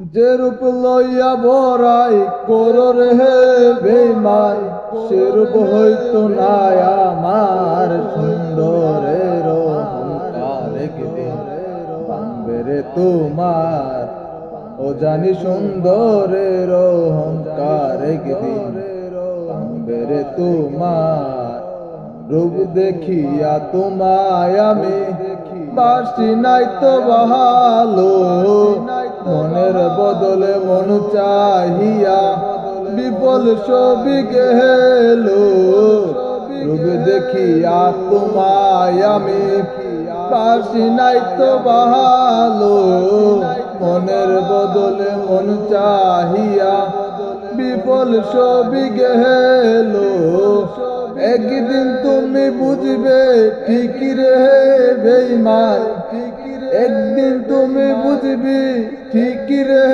যে রূপ লইয়া বড়াই করো রে বেঈমান, সে রূপ হইতো না আমার সুন্দরের অহংকার একদিন ভাঙবে রে তোমার। ও জানি সুন্দরের অহংকার একদিন ভাঙবে রে তোমার। রূপ দেখিয়া তোমায় আমি বাসি নাই তো ভালো, মনের বদলে মন চাহিয়া বিফল ছবি গেল। রূপ দেখিয়া তোমায় আমি বাসি নাই তো ভালো, মনের বদলে মন চাহিয়া বিফল ছবি গেল। একদিন তুমি বুঝবে ঠিক রে বেঈমান, একদিন তুমি বুঝবি ঠিক রে।